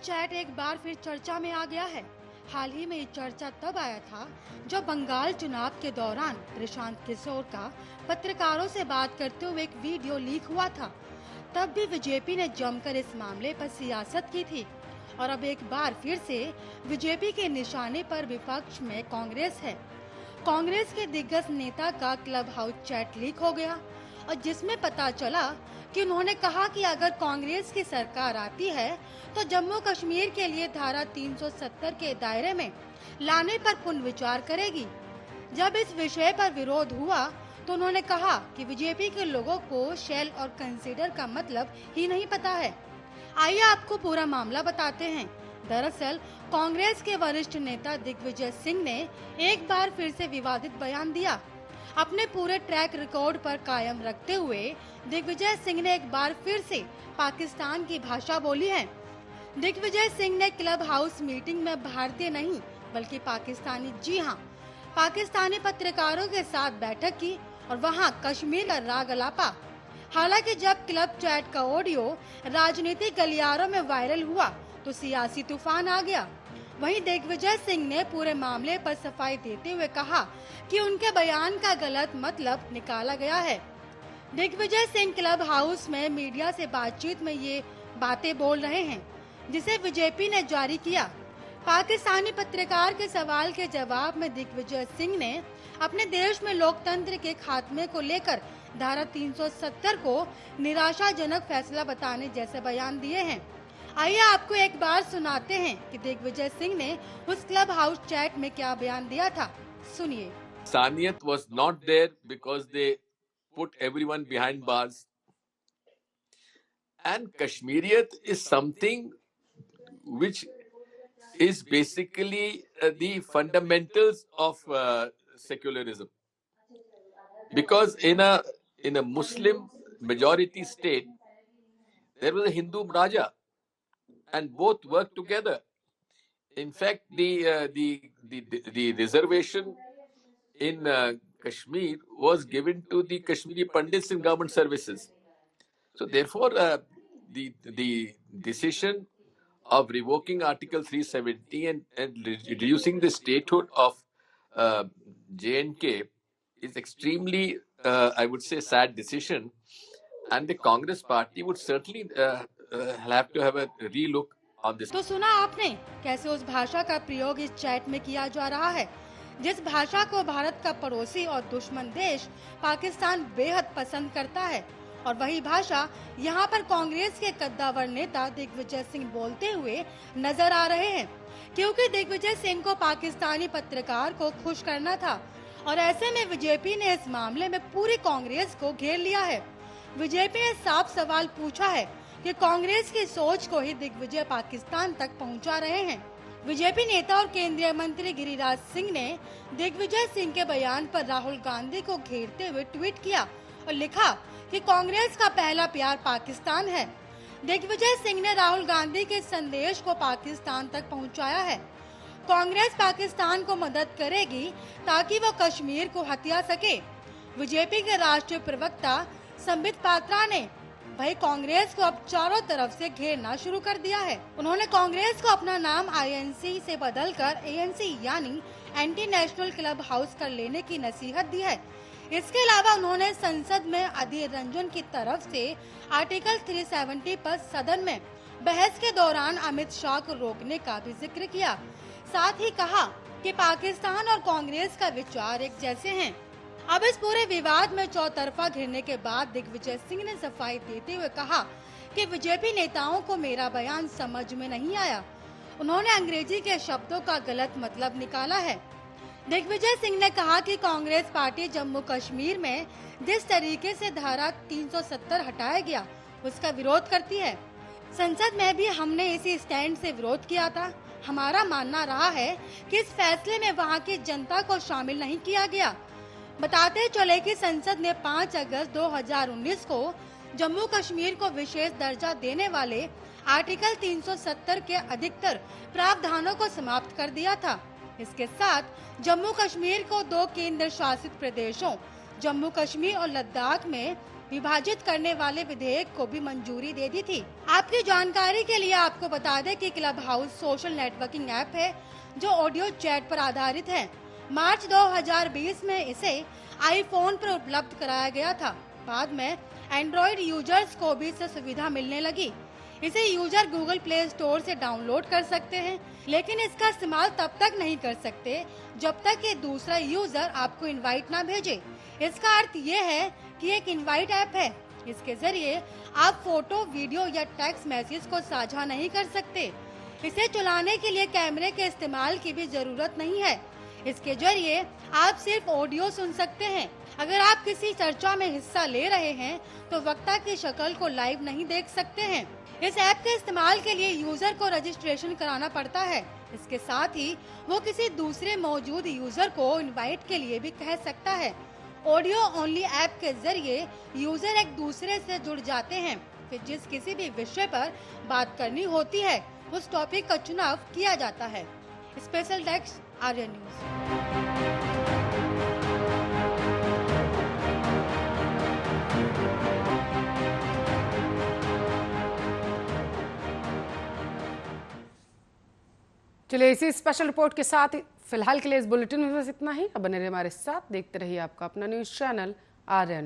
Chat एक बार फिर चर्चा में आ गया है। हाल ही में ये चर्चा तब आया था जब बंगाल चुनाव के दौरान प्रशांत किशोर का पत्रकारों से बात करते हुए एक वीडियो लीक हुआ था। तब भी बीजेपी ने जमकर इस मामले पर सियासत की थी और अब एक बार फिर से बीजेपी के निशाने पर विपक्ष में कांग्रेस है। कांग्रेस के दिग्गज नेता का क्लब हाउस चैट लीक हो गया और जिसमें पता चला कि उन्होंने कहा कि अगर कांग्रेस की सरकार आती है तो जम्मू कश्मीर के लिए धारा 370 के दायरे में लाने पर पुनर्विचार करेगी। जब इस विषय पर विरोध हुआ तो उन्होंने कहा कि बीजेपी के लोगों को शेल और कंसीडर का मतलब ही नहीं पता है। आइए आपको पूरा मामला बताते हैं। दरअसल कांग्रेस के वरिष्ठ नेता दिग्विजय सिंह ने एक बार फिर से विवादित बयान दिया। अपने पूरे ट्रैक रिकॉर्ड पर कायम रखते हुए दिग्विजय सिंह ने एक बार फिर से पाकिस्तान की भाषा बोली है। दिग्विजय सिंह ने क्लब हाउस मीटिंग में भारतीय नहीं बल्कि पाकिस्तानी, जी हां, पाकिस्तानी पत्रकारों के साथ बैठक की और वहां कश्मीर का राग अलापा। हालांकि जब क्लब चैट का ऑडियो राजनीतिक गलियारों में वायरल हुआ तो सियासी तूफान आ गया। वहीं दिग्विजय सिंह ने पूरे मामले पर सफाई देते हुए कहा कि उनके बयान का गलत मतलब निकाला गया है। दिग्विजय सिंह क्लब हाउस में मीडिया से बातचीत में ये बातें बोल रहे हैं जिसे बीजेपी ने जारी किया। पाकिस्तानी पत्रकार के सवाल के जवाब में दिग्विजय सिंह ने अपने देश में लोकतंत्र के खात्मे को लेकर धारा 370 को निराशाजनक फैसला बताने जैसे बयान दिए हैं। आइए आपको एक बार सुनाते हैं कि दिग्विजय सिंह ने उस क्लब हाउस चैट में क्या बयान दिया था। सुनिए। Saniyat was not there because they put everyone behind bars. And Kashmiriyat is something which is basically the fundamentals of secularism. Because in a Muslim majority state, there was a Hindu Raja, and both worked together. In fact, the reservation in Kashmir was given to the Kashmiri Pandits in government services. So therefore, the decision of revoking Article 370 and reducing the statehood of J&K is extremely, I would say, sad decision. And the Congress party would certainly have to have a relook on this. तो सुना आपने कैसे उस भाषा का प्रयोग इस chat में किया जा रहा है, जिस भाषा को भारत का पड़ोसी और दुश्मन देश पाकिस्तान बेहद पसंद करता है। और वही भाषा यहाँ पर कांग्रेस के कद्दावर नेता दिग्विजय सिंह बोलते हुए नजर आ रहे हैं, क्योंकि दिग्विजय सिंह को पाकिस्तानी पत्रकार को खुश करना था और ऐसे में बीजेपी ने इस मामले में पूरी कांग्रेस को घेर लिया है। बीजेपी ने साफ सवाल पूछा है कि कांग्रेस की सोच को ही दिग्विजय पाकिस्तान तक पहुंचा रहे हैं। बीजेपी नेता और केंद्रीय मंत्री गिरिराज सिंह ने दिग्विजय सिंह के बयान पर राहुल गांधी को घेरते हुए ट्वीट किया और लिखा कि कांग्रेस का पहला प्यार पाकिस्तान है। दिग्विजय सिंह ने राहुल गांधी के संदेश को पाकिस्तान तक पहुंचाया है। कांग्रेस पाकिस्तान को मदद करेगी ताकि वो कश्मीर को हथिया सके। बीजेपी के राष्ट्रीय प्रवक्ता संबित पात्रा ने भाई कांग्रेस को अब चारों तरफ से घेरना शुरू कर दिया है। उन्होंने कांग्रेस को अपना नाम आईएनसी से बदलकर एएनसी यानी एंटी नेशनल क्लब हाउस कर लेने की नसीहत दी है। इसके अलावा उन्होंने संसद में अधीर रंजन की तरफ से आर्टिकल 370 पर सदन में बहस के दौरान अमित शाह को रोकने का भी जिक्र किया। साथ ही कहा कि पाकिस्तान और कांग्रेस का विचार एक जैसे हैं। अब इस पूरे विवाद में चौतरफा घिरने के बाद दिग्विजय सिंह ने सफाई देते हुए कहा कि बीजेपी नेताओं को मेरा बयान समझ में नहीं आया। उन्होंने अंग्रेजी के शब्दों का गलत मतलब निकाला है। दिग्विजय सिंह ने कहा कि कांग्रेस पार्टी जम्मू कश्मीर में जिस तरीके से धारा 370 हटाया गया उसका विरोध करती है। संसद में भी हमने इसी स्टैंड से विरोध किया था। हमारा मानना रहा है कि इस फैसले में वहाँ की जनता को शामिल नहीं किया गया। बताते चले कि संसद ने 5 अगस्त 2019 को जम्मू कश्मीर को विशेष दर्जा देने वाले आर्टिकल 370 के अधिकतर प्रावधानों को समाप्त कर दिया था। इसके साथ जम्मू कश्मीर को 2 केंद्र शासित प्रदेशों जम्मू कश्मीर और लद्दाख में विभाजित करने वाले विधेयक को भी मंजूरी दे दी थी। आपकी जानकारी के लिए आपको बता दें कि club house social networking app है जो ऑडियो चैट पर आधारित है। मार्च 2020 में इसे आईफोन पर उपलब्ध कराया गया था। बाद में एंड्रॉइड यूजर्स को भी इससे सुविधा मिलने लगी। इसे यूजर गूगल प्ले स्टोर से डाउनलोड कर सकते हैं, लेकिन इसका इस्तेमाल तब तक नहीं कर सकते जब तक कि दूसरा यूजर आपको इनवाइट ना भेजे। इसका अर्थ ये है कि एक इनवाइट ऐप है। इसके जरिए आप फोटो, वीडियो या टेक्स्ट मैसेज को साझा नहीं कर सकते। इसे चलाने के लिए कैमरे के इस्तेमाल की भी जरूरत नहीं है। इसके जरिए आप सिर्फ ऑडियो सुन सकते हैं। अगर आप किसी चर्चा में हिस्सा ले रहे हैं तो वक्ता की शक्ल को लाइव नहीं देख सकते हैं। इस ऐप के इस्तेमाल के लिए यूजर को रजिस्ट्रेशन कराना पड़ता है। इसके साथ ही वो किसी दूसरे मौजूद यूजर को इनवाइट के लिए भी कह सकता है। ऑडियो ओनली ऐप के जरिए यूजर एक दूसरे से जुड़ जाते हैं। फिर जिस किसी भी विषय पर बात करनी होती है उस टॉपिक का चुनाव किया जाता है। Special desk Arya news. चलिए इसी स्पेशल रिपोर्ट के साथ फिलहाल के लिए इस बुलेटिन में बस इतना ही। अब बने रहिए हमारे साथ, देखते रहिए आपका अपना न्यूज चैनल आर्या न्यूज।